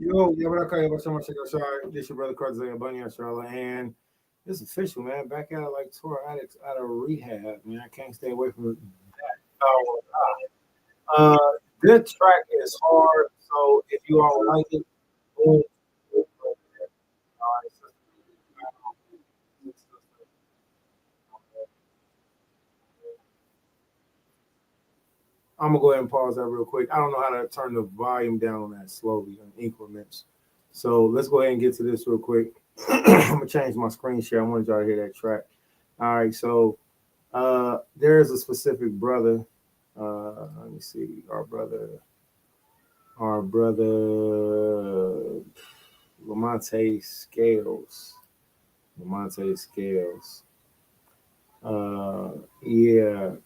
Yo, yeah, what I call you about so much. This your brother Cardzay Bunny, Charlotte, and it's official, man. Back out of like tour addicts out of rehab, man. I can't stay away from it. Oh, uh, good track is hard, so if you all like it, boom. Boom, boom, yeah. All right, I'm gonna go ahead and pause that real quick. I don't know how to turn the volume down on that slowly in increments. So let's go ahead and get to this real quick. I'm gonna change my screen share. I want y'all to hear that track. All right, so there's a specific brother. Let me see, our brother Lamonte Scales. Lamonte Scales. Yeah.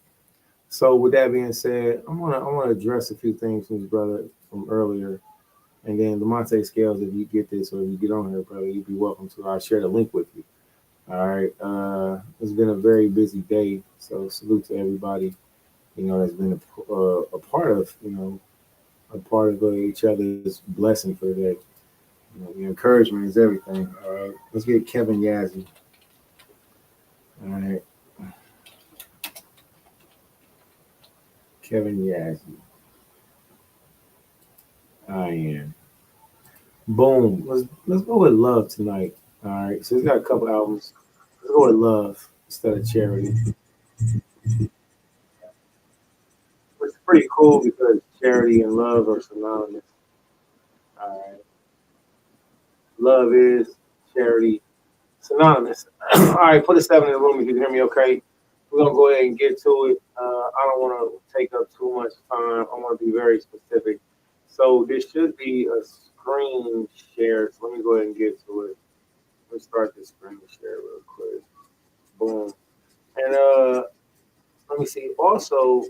So with that being said, I wanna address a few things from his brother from earlier. And then Lamonte Scales, if you get this or if you get on here, brother, you'd be welcome to. I'll share the link with you. All right. It's been a very busy day. So salute to everybody, that's been a part of, a part of each other's blessing for the day. The encouragement is everything. All right. Let's get Kevin Yazzie. All right. Kevin Yazzie. I am. Boom. Let's go with love tonight. All right. So he's got a couple albums. Let's go with love instead of charity. Which is pretty cool because charity and love are synonymous. All right. Love is charity synonymous. All right, put a seven in the room if you can hear me okay. We're gonna go ahead and get to it. I don't want to take up too much time. I want to be very specific. So this should be a screen share. So let me go ahead and get to it. Let's start this screen share real quick. Boom. And let me see. Also,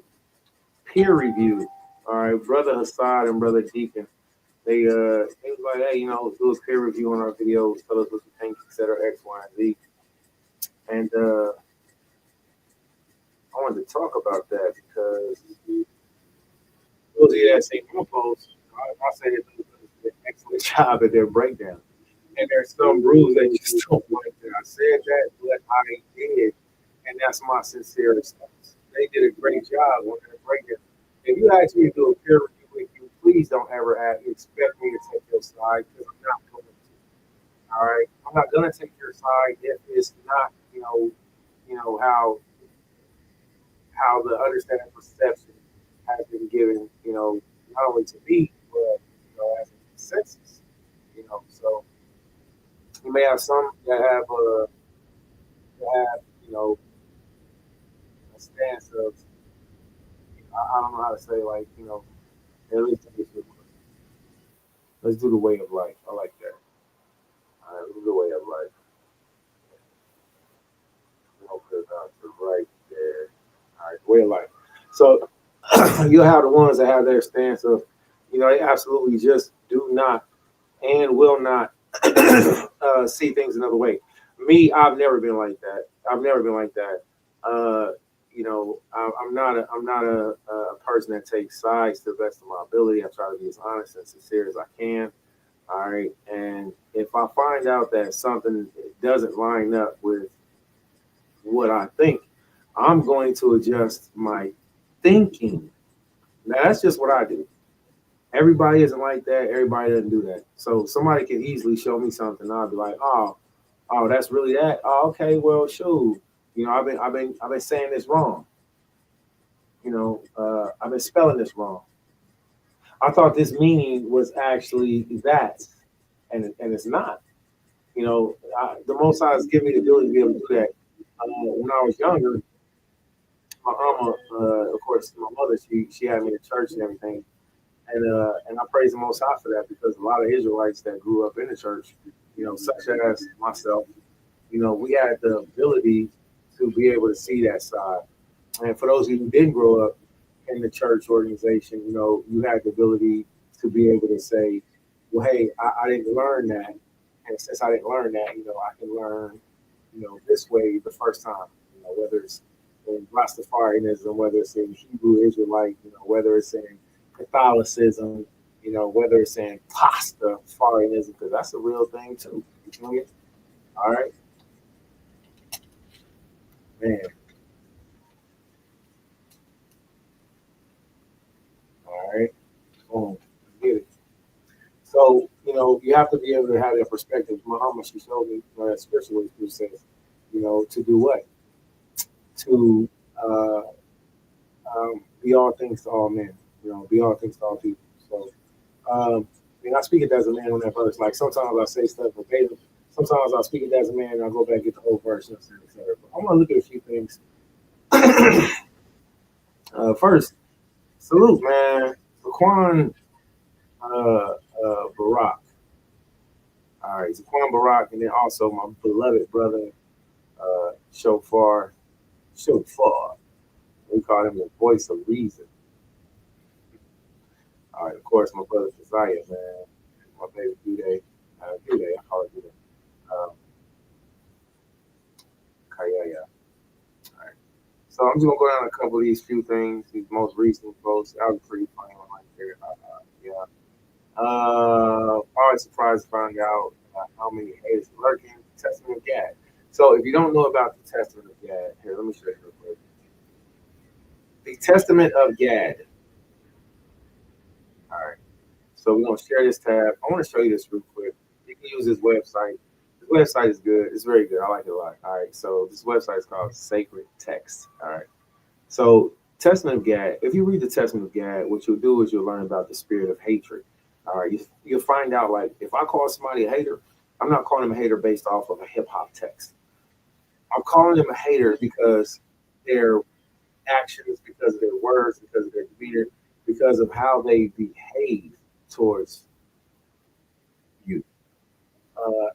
peer review. All right, brother Hassad and brother Deacon. They was like, hey, do a peer review on our video, tell us what you think, etc. X, Y, and Z. And I wanted to talk about that because those of you that see my posts, I say they do an excellent job at their breakdown. And there's some rules that you just don't like that. I said that, but I did, and that's my sincere response. They did a great job on their breakdown. If you ask me to do a peer review with you, please don't ever expect me to take your side because I'm not going to. All right, I'm not going to take your side if it's not, how the understanding perception has been given, not only to me, but as a consensus. So you may have some that have a stance of I don't know how to say like at least let's do the way of life. I like that. All right, let's do the way of life. Put it out to right there. All right, way of life. So you'll have the ones that have their stance of, they absolutely just do not and will not see things another way. Me, I've never been like that. I've never been like that. I'm not a person that takes sides to the best of my ability. I try to be as honest and sincere as I can. All right, and if I find out that something doesn't line up with what I think, I'm going to adjust my thinking. Now that's just what I do. Everybody isn't like that. Everybody doesn't do that. So somebody can easily show me something. I'll be like, oh, that's really that. Oh, okay. Well, shoot. I've been saying this wrong. I've been spelling this wrong. I thought this meaning was actually that, and it's not. The Most High has given me the ability to be able to do that. When I was younger, my mama, of course, my mother, she had me in church and everything. And I praise the Most High for that because a lot of Israelites that grew up in the church, such as myself, we had the ability to be able to see that side. And for those of you who didn't grow up in the church organization, you had the ability to be able to say, well, hey, I didn't learn that. And since I didn't learn that, I can learn, this way the first time, whether it's in Rastafarianism, whether it's in Hebrew Israelite, whether it's in Catholicism, whether it's in pasta foreignism, because that's a real thing too. You feel me? All right, man. All right, boom, get it. So you have to be able to have that perspective. Muhammad, she showed me that scripture who says, to do what? To be all things to all men. Be all things to all people. So, I speak it as a man on that verse. Like sometimes I say stuff verbatim. Sometimes I speak it as a man and I go back and get the whole verse, et cetera, et cetera. But I want to look at a few things. First, salute, man. Zaquan Barack. All right, Zaquan Barack, and then also my beloved brother, Shofar. We call him the voice of reason. All right, of course, my brother Josiah, man. My baby D-Day. D-Day, I call it D-Day. Um, Kayaya. All right. So I'm just going to go down a couple of these few things, these most recent posts. That was pretty funny one right there. Yeah. Always surprised to find out how many haters lurking. Testament of Gad. So if you don't know about the Testament of Gad, here, let me show you real quick. The Testament of Gad. All right. So we're gonna share this tab. I want to show you this real quick. You can use this website. This website is good. It's very good. I like it a lot. All right. So this website is called Sacred Text. All right. So Testament of Gad. If you read the Testament of Gad, what you'll do is you'll learn about the spirit of hatred. All right. You'll find out, like, if I call somebody a hater, I'm not calling them a hater based off of a hip hop text. I'm calling them a hater because their actions, because of their words, because of their demeanor, because of how they behave towards you. Uh,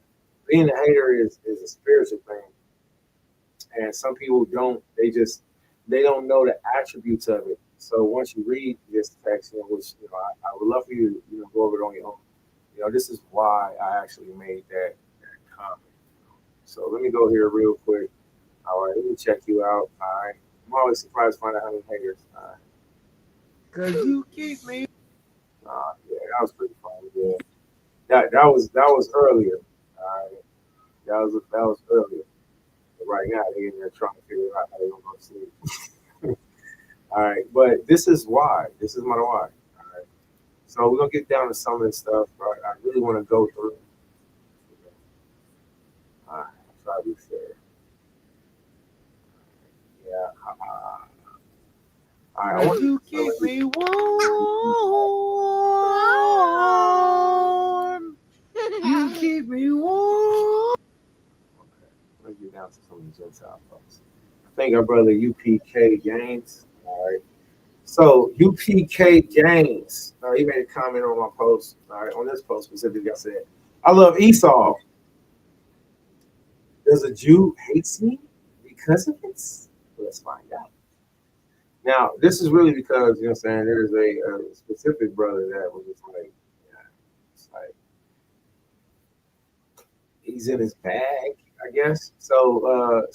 Being a hater is a spiritual thing, and some people don't. They don't know the attributes of it. So once you read this text, which I would love for you to go over it on your own. This is why I actually made that comment. So let me go here real quick. All right, let me check you out. All right, I'm always surprised to find out how many haters. All right. Cause you keep me. Yeah, that was pretty funny. Yeah, that was earlier. All right, that was earlier. But right now, they're in there trying to figure out how they're gonna go to sleep. All right, but this is why. This is my why. All right, so we're gonna get down to some of this stuff. Right? I really want to go through. All right, I'll try to be fair. Yeah. All right, I Cause want you to. keep me warm. You keep me warm. Okay, let's get down to some of the Gentile folks. I think our brother UPK Gaines. All right. So UPK Gaines, he made a comment on my post. All right, on this post specifically, I said, "I love Esau. Does a Jew hate me because of it? Let's find out." Now, this is really because what I'm saying, there's a specific brother that was just like, yeah, it's like he's in his bag, I guess. But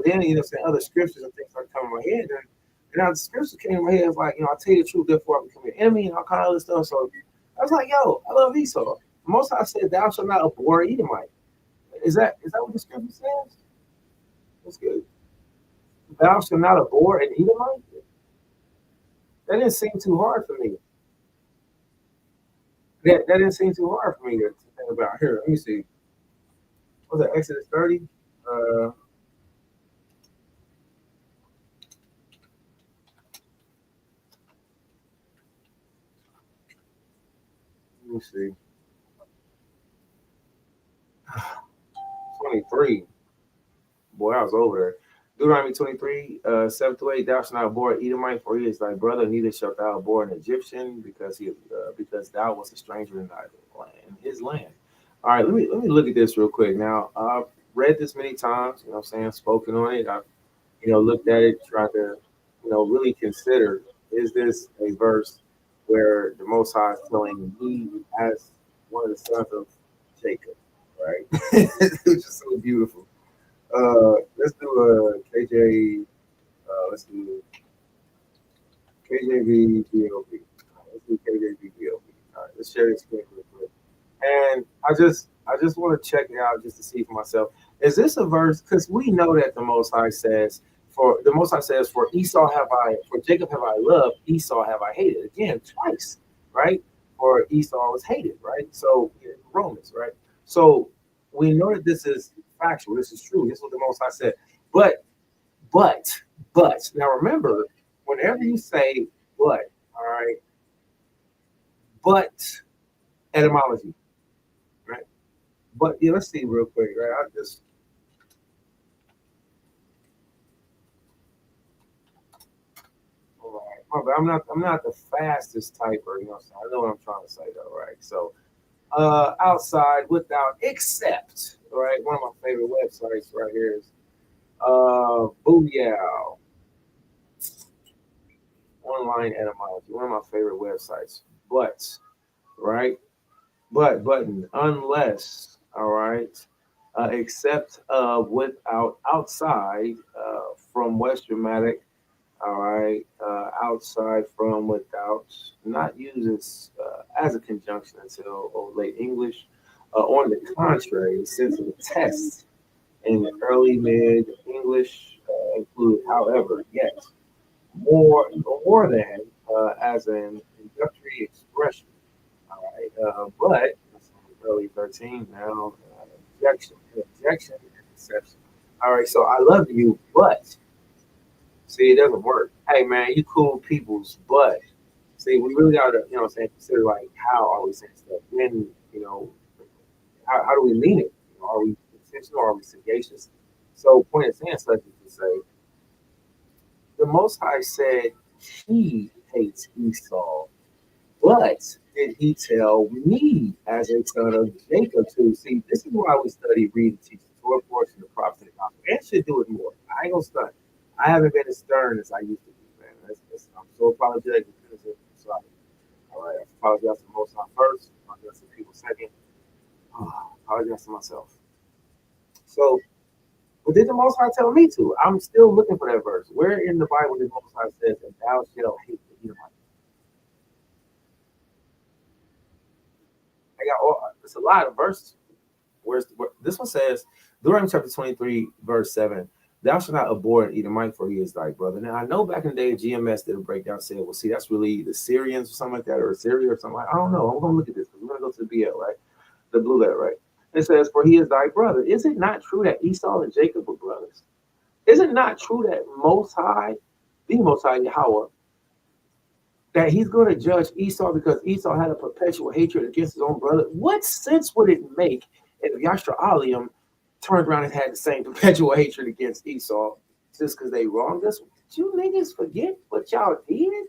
then what I'm saying, other scriptures and things are coming in my head, and now the scripture came in my head. It's like, I tell you the truth, therefore I become your enemy, and all kind of other stuff. So I was like, yo, I love Esau. Most I said, thou shalt not abhor Edomite. Is that what the scripture says? That's good. Thou shalt not abhor an Edomite. That didn't seem too hard for me. That didn't seem too hard for me to think about. Here, let me see. Was it Exodus 30? Uh, let me see. 23. Boy, I was over there. Deuteronomy 23, 7 to 8, thou shalt not abhor Edomite, for he is thy brother, neither shalt thou abhor an Egyptian, because thou wast a stranger in thy land, in his land. All right, let me look at this real quick. Now, I've read this many times, what I'm saying, spoken on it. I've, looked at it, tried to, really consider, is this a verse where the Most High is telling me as one of the sons of Jacob, right? It's just so beautiful. Let's do a KJ. Let's do KJV BLB. Let's do KJV BLB. All right, let's I just want to check it out just to see for myself. Is this a verse? Because we know that the Most High says, for Esau have I, for Jacob have I loved, Esau have I hated. Again, twice, right? For Esau was hated, right? So in Romans, right? So we know that this is factual. This is true. This is what the Most High said. But, but, but. Now remember, whenever you say but, all right, but etymology, right? But yeah, let's see real quick, right? I just all right. I'm not the fastest typer, you know. So I know what I'm trying to say though, right? So outside without except, right? One of my favorite websites right here is Booyah online etymology. One of my favorite websites. But right, but button unless all right, except without outside from West Dramatic. All right, outside from without not used as a conjunction until Old Late English. On the contrary, since the test in the early mid English include, however, yet more than as an introductory expression. All right, but it's early 13 now. Objection, and exception. All right, so I love you, but see, it doesn't work. Hey, man, you cool peoples, but see, we really got to, you know what I'm saying, consider like how are we saying stuff? When, how do we mean it? Are we intentional or are we sagacious? So, point of saying such is to say, the Most High said he hates Esau, but did he tell me as a son of Jacob to? See, this is why we study, read, and teach the Torah portion of the prophets and the gospel. And should do it more. I ain't gonna stunt. I haven't been as stern as I used to be, man. I'm so apologetic. Sorry. All right, I apologize to most High first. I apologize to people second. Apologize to myself. So, but did the Most High tell me to? I'm still looking for that verse. Where in the Bible did the Most High says that thou shalt hate the Edomite? I got all. It's a lot of verses. This one says, Deuteronomy chapter 23, verse 7. Thou shalt not abhor an Edomite, for he is thy brother. Now, I know back in the day, GMS did a breakdown saying, well, see, that's really the Syrians or something like that, or Syria or something like I don't know. I'm going to look at this because we're going to go to the BL, right? The blue letter, right? It says, for he is thy brother. Is it not true that Esau and Jacob were brothers? Is it not true that the Most High Yahweh, that he's going to judge Esau because Esau had a perpetual hatred against his own brother? What sense would it make if Yashar Alium turned around and had the same perpetual hatred against Esau just because they wronged us? Did you niggas forget what y'all did?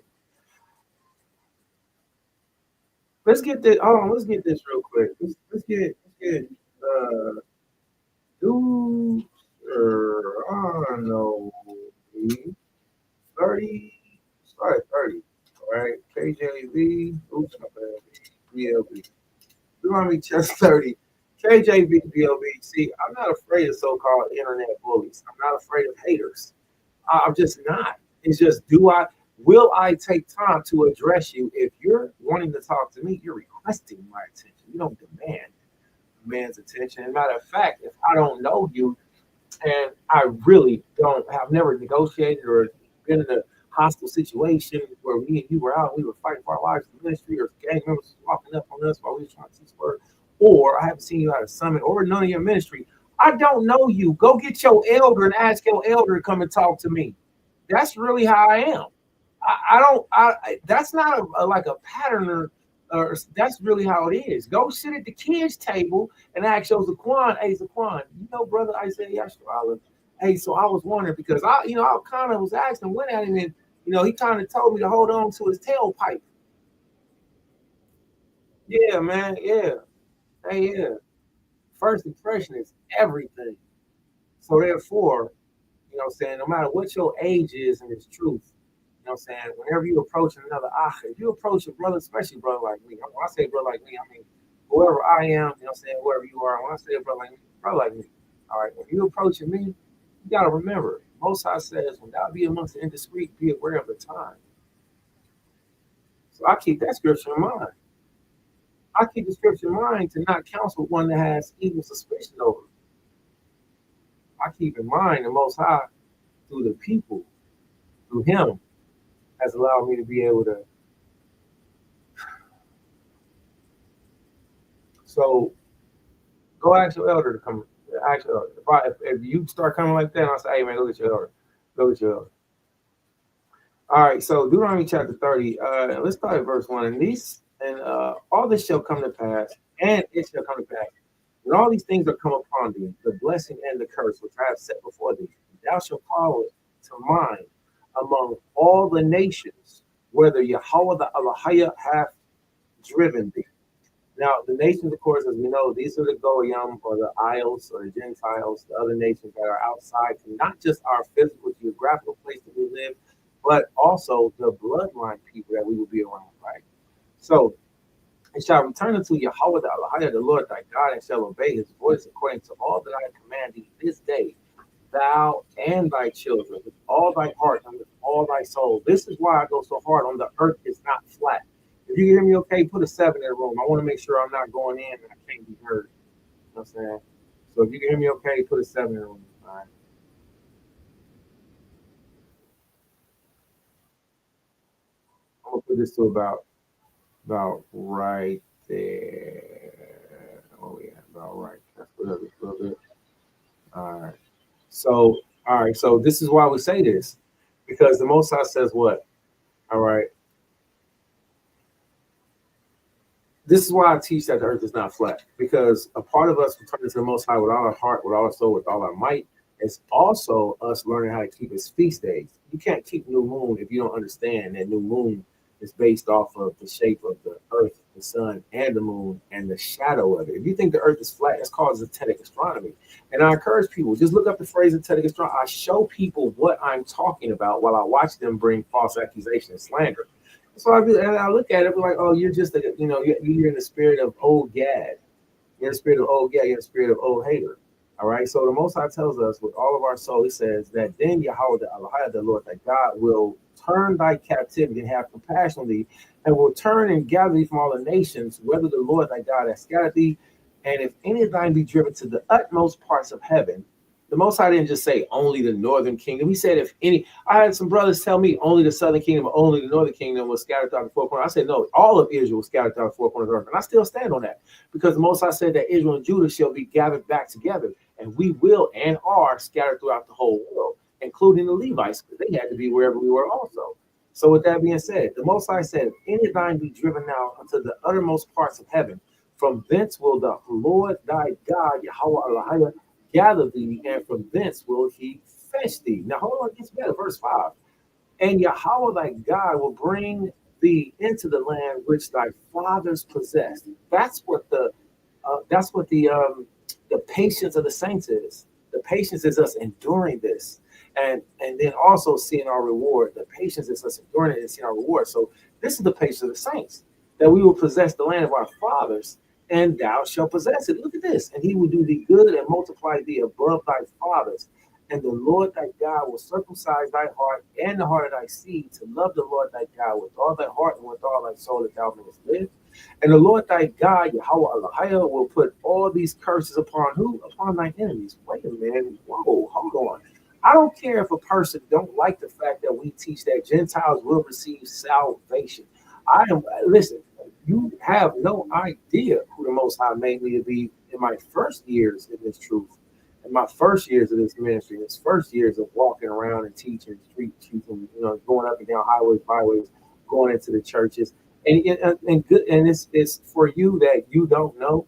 Let's get this. Hold on, let's get this real quick. Let's get uh dude I don't know 30. Start at 30. All right. KJV. Oops, my bad. BLB. Deuteronomy chapter 30. KJV BLB. See, I'm not afraid of so-called internet bullies. I'm not afraid of haters. I'm just not. It's just, will I take time to address you? If you're wanting to talk to me, you're requesting my attention. You don't demand a man's attention. As a matter of fact, if I don't know you and I really don't, have never negotiated or been in a hostile situation where me and you were out, we were fighting for our lives in the ministry, or gang members walking up on us while we were trying to teach word, or I haven't seen you at a summit or none of your ministry. I don't know you. Go get your elder and ask your elder to come and talk to me. That's really how I am. I don't. That's not like a pattern or that's really how it is. Go sit at the kids' table and ask your Zaquan, hey Zaquan, brother Isaiah Yashar. Hey, so I was wondering because I kind of was asking, went at him, and he kind of told me to hold on to his tailpipe. Yeah, man. Yeah. Hey, yeah. First impression is everything. So therefore, what I'm saying, no matter what your age is and it's truth, what I'm saying, whenever you approach another if you approach a brother, especially a brother like me, when I say brother like me, I mean whoever I am, what I'm saying, whoever you are, when I say a brother like me, all right, when you approaching me, you gotta remember, Most High says, when thou be amongst the indiscreet, be aware of the time. So I keep that scripture in mind. I keep the scripture in mind to not counsel one that has evil suspicion over me. I keep in mind the Most High through the people, through Him, has allowed me to be able to. So go ask your elder to come. Ask your elder. If you start coming like that, I'll say, hey man, go get your elder. Go get your elder. All right, so Deuteronomy chapter 30. Let's start at verse 1. And all this shall come to pass, and it shall come to pass. When all these things are come upon thee, the blessing and the curse which I have set before thee, thou shalt call it to mind among all the nations, whether Yahweh the Elohim hath driven thee. Now, the nations, of course, as we know, these are the Goyim or the Isles or the Gentiles, the other nations that are outside to not just our physical geographical place that we live, but also the bloodline people that we will be around, right? So, and shall return unto Yahweh the Elohim, the Lord thy God, and shall obey his voice according to all that I command thee this day, thou and thy children, with all thy heart and with all thy soul. This is why I go so hard on the earth is not flat. If you hear me okay, put a 7 in the room. I want to make sure I'm not going in and I can't be heard. You know what I'm saying? So if you can hear me okay, put a 7 in the room. All right. I'm gonna put this to about right there. Oh yeah, about right. That's a little bit. All right. So all right. So this is why we say this, because the Most High says what? All right. This is why I teach that the earth is not flat, because a part of us returning to the Most High with all our heart, with all our soul, with all our might, is also us learning how to keep His feast days. You can't keep new moon if you don't understand that new moon is based off of the shape of the earth, the sun, and the moon, and the shadow of it. If you think the earth is flat, it's called zetetic astronomy. And I encourage people, just look up the phrase zetetic astronomy. I show people what I'm talking about while I watch them bring false accusation and slander. So I look at it like, oh, you're just you're in the spirit of old Gad. You're in the spirit of old Gad. You're in the spirit of old hater. All right. So the Most High tells us with all of our soul, He says that then Yahweh the Elohim, the Lord thy God, will turn thy captivity and have compassion on thee, and will turn and gather thee from all the nations, whether the Lord thy God hath scattered thee, and if any of thine be driven to the utmost parts of heaven. The Most High didn't just say only the northern kingdom. He said if any. I had some brothers tell me only the southern kingdom, only the northern kingdom was scattered throughout the four corners. I said no, all of Israel was scattered throughout the four corners of the earth, and I still stand on that because the Most High said that Israel and Judah shall be gathered back together, and we will and are scattered throughout the whole world, including the Levites, because they had to be wherever we were also. So with that being said, the Most High said, if any of thine be driven now unto the uttermost parts of heaven, from thence will the Lord thy God, Yahweh Elohim, gather thee, and from thence will He fetch thee. Now hold on, it gets better. Verse 5. And Yahweh thy God will bring thee into the land which thy fathers possessed. That's what the patience of the saints is. The patience is us enduring this, and then also seeing our reward. The patience is us enduring it and seeing our reward. So this is the patience of the saints, that we will possess the land of our fathers, and thou shalt possess it. Look at this. And He will do thee good and multiply thee above thy fathers. And the Lord thy God will circumcise thy heart and the heart of thy seed to love the Lord thy God with all thy heart and with all thy soul that thou mayest live. And the Lord thy God, Yahweh Elohim, will put all these curses upon who? Upon thine enemies. Wait a minute. Whoa, hold on. I don't care if a person don't like the fact that we teach that Gentiles will receive salvation. Listen, you have no idea who the Most High made me to be in my first years in this truth, in my first years of this ministry, his first years of walking around and teaching, street teaching, going up and down highways, byways, going into the churches. And good, and it's for you that you don't know,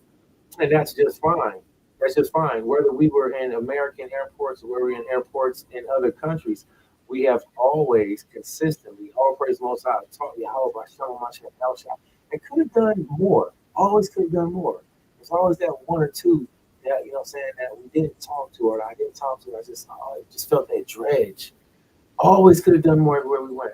and that's just fine. That's just fine. Whether we were in American airports or whether we were in airports in other countries, we have always consistently, all praise the Most High, taught Yahweh by Shalom Mashiach Yahushua, and could have done more. Always could have done more. There's always that one or two that, saying, that we didn't talk to, or I didn't talk to. I just felt that dredge. Always could have done more everywhere we went.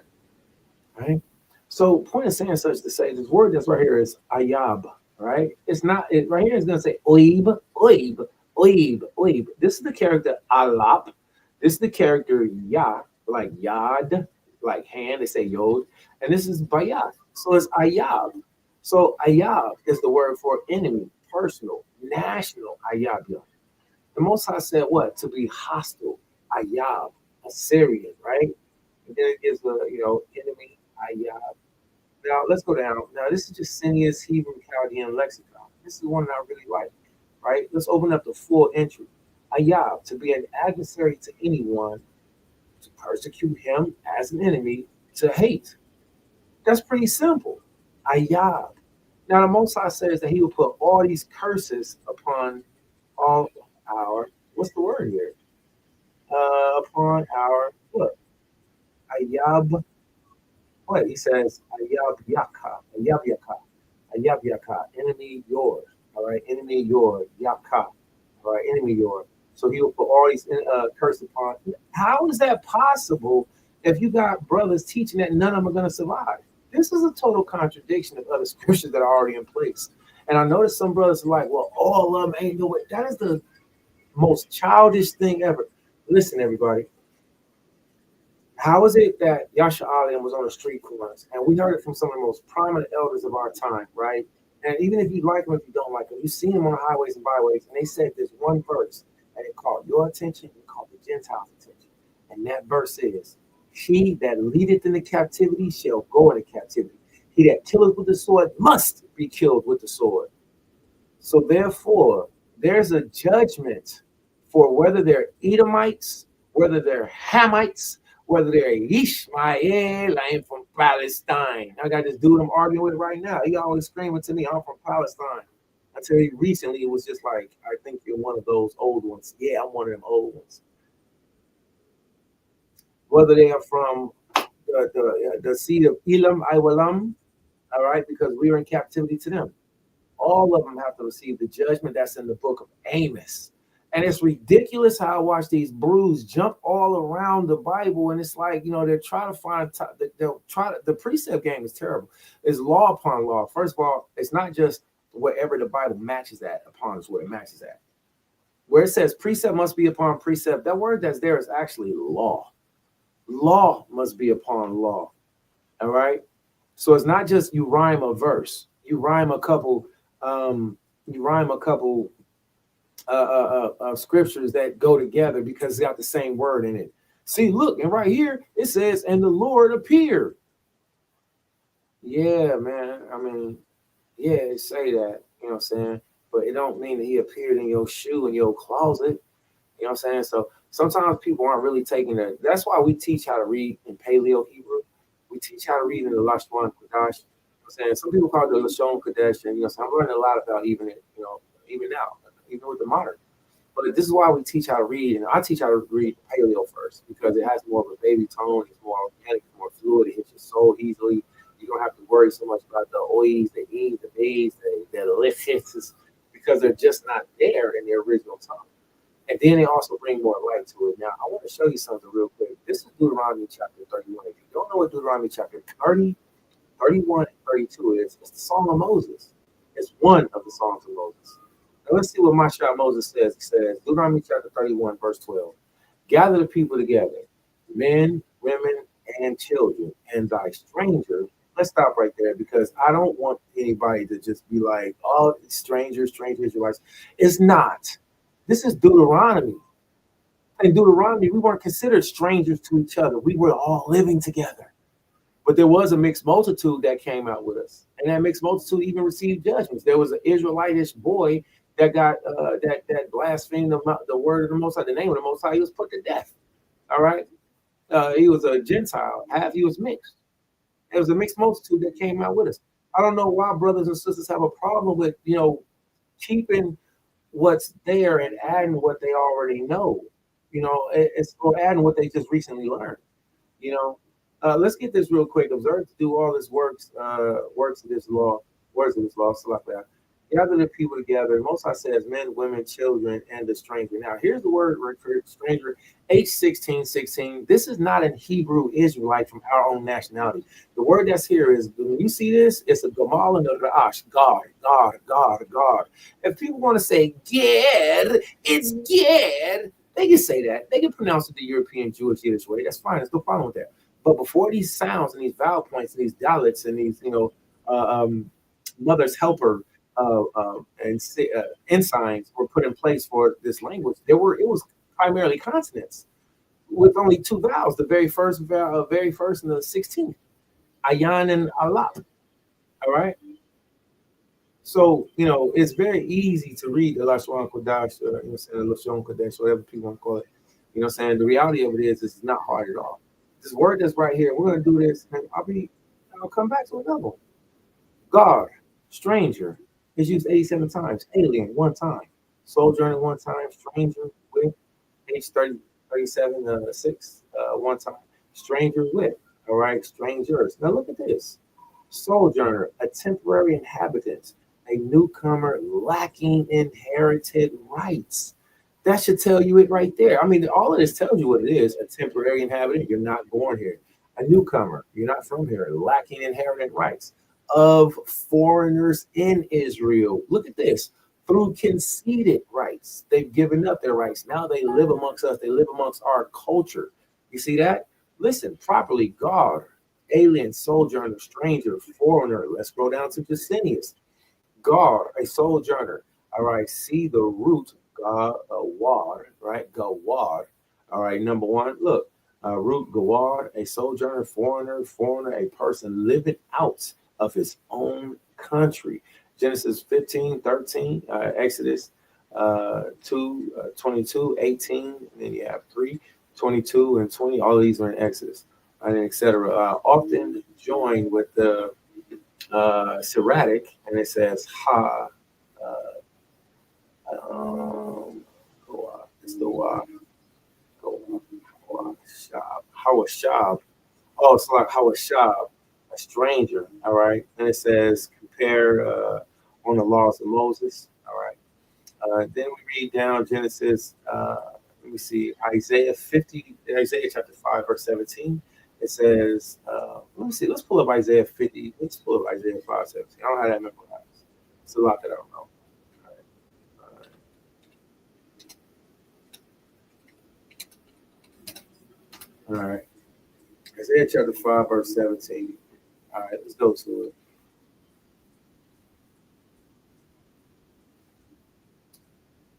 Right? So, point of saying such to say, this word that's right here is ayab, right? It's not, right here is going to say oib, oib, oib, oib. This is the character alap. This is the character yah, like yad, like hand. They say yod. And this is bayat. So it's ayab. So ayab is the word for enemy, personal, national, ayab. The Most High said what? To be hostile, ayab, Assyrian, right? And then it gives the, enemy, ayab. Now let's go down. Now this is just Cineas Hebrew Chaldean lexicon. This is one that I really like, right? Let's open up the full entry. Ayab, to be an adversary to anyone, to persecute him as an enemy, to hate. That's pretty simple. Ayab. Now the Most High says that He will put all these curses upon all our. What's the word here? Upon our what? Ayab. What he says? Ayab yaka. Ayab yaka. Ayab yaka. Enemy yours. All right. Enemy yours. Yaka. All right. Enemy yours. So he will put all these curses upon. How is that possible if you got brothers teaching that none of them are going to survive? This is a total contradiction of other scriptures that are already in place. And I noticed some brothers are like, well, all of them ain't no way. That is the most childish thing ever. Listen, everybody. How is it that Yasha Ali was on the street corners? And we heard it from some of the most prominent elders of our time, right? And even if you like them, if you don't like them, you've seen them on the highways and byways, and they said this one verse, and it caught your attention, it caught the Gentiles' attention. And that verse is, he that leadeth into captivity shall go into captivity. He that killeth with the sword must be killed with the sword. So therefore, there's a judgment for whether they're Edomites, whether they're Hamites, whether they're Ishmael, I am from Palestine. I got this dude I'm arguing with right now. He always screaming to me, I'm from Palestine. Until he recently, it was just like, I think you're one of those old ones. Yeah, I'm one of them old ones. Whether they are from the seed of Elam, Iwalam, all right, because we are in captivity to them. All of them have to receive the judgment that's in the book of Amos. And it's ridiculous how I watch these brews jump all around the Bible, and it's like, they're trying to find. They'll try to. The precept game is terrible. It's law upon law. First of all, it's not just wherever the Bible matches at upon is where it matches at. Where it says precept must be upon precept, that word that's there is actually law. Law must be upon law. All right. So it's not just you rhyme a verse. You rhyme a couple. Scriptures that go together because they got the same word in it. See, look, and right here it says, and the Lord appeared. Yeah, man. I mean, yeah, it say that, you know what I'm saying? But it don't mean that he appeared in your shoe, in your closet. You know what I'm saying? So sometimes people aren't really taking that. That's why we teach how to read in Paleo Hebrew. We teach how to read in the Lashon Kodesh. You know what I'm saying? Some people call it the Lashon Kodesh, and so I'm learning a lot about even now, even with the modern. But this is why we teach how to read, and I teach how to read Paleo first because it has more of a baby tone, it's more organic, it's more fluid, it hits your soul easily. You don't have to worry so much about the ois, the e's, the b's, the lifts, because they're just not there in the original tongue. And then they also bring more light to it. Now, I want to show you something real quick. This is Deuteronomy chapter 31. If you don't know what Deuteronomy chapter 30, 31, and 32 is, it's the Song of Moses. It's one of the Songs of Moses. Now, let's see what Mashah Moses says. He says, Deuteronomy chapter 31, verse 12. Gather the people together, men, women, and children, and thy strangers. Let's stop right there because I don't want anybody to just be like, oh, strangers, Israelites. It's not. This is Deuteronomy. In Deuteronomy, we weren't considered strangers to each other. We were all living together. But there was a mixed multitude that came out with us. And that mixed multitude even received judgments. There was an Israelitish boy that got that blasphemed the word of the Most High, the name of the Most High. He was put to death. All right. He was a Gentile. Half he was mixed. It was a mixed multitude that came out with us. I don't know why brothers and sisters have a problem with, keeping what's there and adding what they already know. It's or adding what they just recently learned. Let's get this real quick. Observe to do all this works of this law, words of this law. So like that. Gather the people together. Most High says men, women, children, and the stranger. Now, here's the word for stranger, H16:16. This is not an Hebrew Israelite from our own nationality. The word that's here is, when you see this, it's a Gamal and a Ra'ash. God. If people want to say Ged, it's Ged. They can say that. They can pronounce it the European Jewish Yiddish way. That's fine. There's no problem with that. But before these sounds and these vowel points and these dialects and these, mother's helper ensigns were put in place for this language. It was primarily consonants with only two vowels, the very first and the 16th, ayan and alap. All right. So, it's very easy to read the Lashon Kodash, saying, the Lashon Kodesh, whatever people want to call it. Saying the reality of it is it's not hard at all. This word that's right here, we're going to do this, and I'll come back to another one. God, stranger, is used 87 times, alien, one time, sojourner, one time, stranger, with, page 30, 37, 6, one time, stranger with, all right, strangers. Now look at this. Sojourner, a temporary inhabitant, a newcomer lacking inherited rights. That should tell you it right there. I mean, all of this tells you what it is. A temporary inhabitant, you're not born here. A newcomer, you're not from here, lacking inherited rights. Of foreigners in Israel. Look at this. Through conceded rights, they've given up their rights. Now they live amongst us. They live amongst our culture. You see that? Listen properly. God, alien, sojourner, stranger, foreigner. Let's go down to Jacinius. God, a sojourner. All right. See the root, gawad, right? Gawad. All right. Number one, look. Root gawad, a sojourner, foreigner, a person living out of his own country. Genesis 15, 13, Exodus 2, 22, 18, and then you have 3, 22, and 20. All of these are in Exodus, and etc. Often joined with the Siratic, and it says ha. It's the Hawashab. Oh, it's like Hawashab, a stranger. All right, and it says compare on the laws of Moses. All right. Then we read down Genesis. Let me see, Isaiah chapter 5, verse 17. It says, let me see, let's pull up Isaiah 50. Let's pull up Isaiah 5, 17. I don't have that memorized. It's a lot that I don't know. All right. Isaiah chapter 5, verse 17. All right, let's go to it.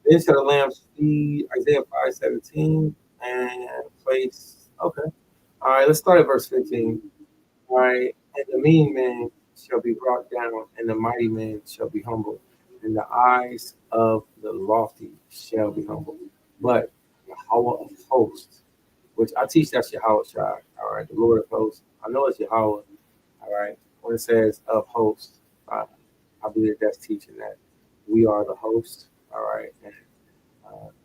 Then shall the lambs feed, Isaiah 5, 17, and place. Okay. All right, let's start at verse 15. All right. And the mean man shall be brought down, and the mighty man shall be humbled, and the eyes of the lofty shall be humbled. But Yahweh of hosts, which I teach that's Yahweh Shai, all right, the Lord of hosts. I know it's Yahweh, all right. When it says of hosts, I believe that's teaching that we are the host, all right, and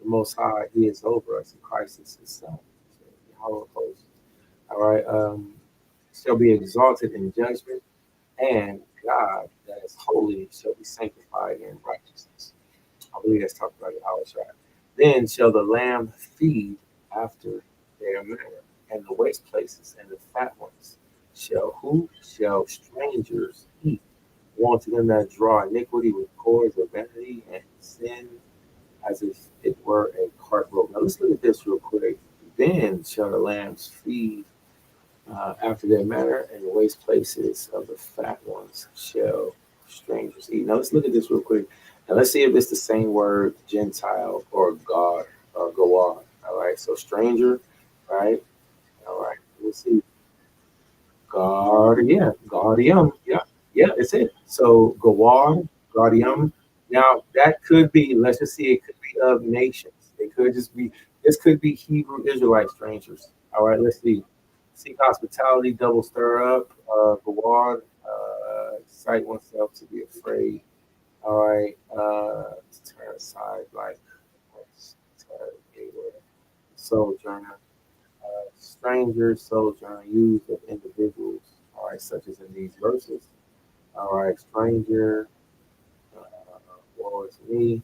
the Most High, He is over us, and Christ is His Son. So, Yahweh of hosts, all right. Shall be exalted in judgment, and God that is holy shall be sanctified in righteousness. I believe that's talking about Yahweh Shai. Then shall the lamb feed after their manner, and the waste places and the fat ones shall strangers eat. Want to them that draw iniquity with cords of vanity and sin as if it were a cart rope. Now let's look at this real quick. Then shall the lambs feed after their manner, and the waste places of the fat ones shall strangers eat. Now let's look at this real quick. Now let's see if it's the same word, Gentile or God or Goar. All right, so stranger, right? All right, let's see. Guardium. Yeah, it's it. So Gawar, Guardium. Now that could be, let's just see, it could be of nations. It could just be, this could be Hebrew Israelite strangers. All right, let's see. Seek hospitality, double stir up, Gawar, cite oneself to be afraid. All right, turn aside like sojourner. Stranger, sojourner, used of individuals, all right, such as in these verses. All right, stranger, uh, woe is me,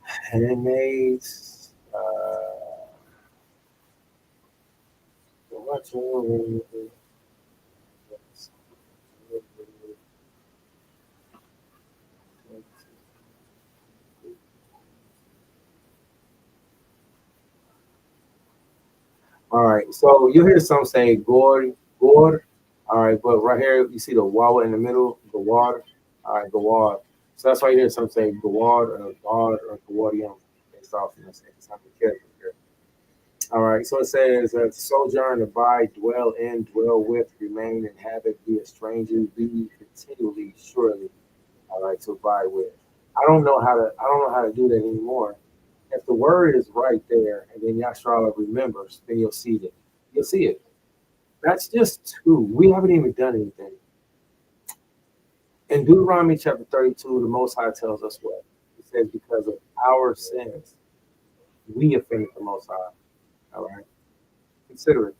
handmaids, what all right, so you hear some say gore, gore. All right, but right here you see the wawa in the middle, the water. All right, the water. So that's why you hear some say Gawad or God or Gawadium based off of this type of character here. All right, so it says sojourn, abide, dwell in, dwell with, remain, inhabit, be a stranger, be continually, surely. All right, to abide with. I don't know how to do that anymore. If the word is right there and then Yashrala remembers, then you'll see it. You'll see it. That's just two. We haven't even done anything. In Deuteronomy chapter 32, the Most High tells us what? He says, because of our sins, we offended the Most High. All right? Consider it.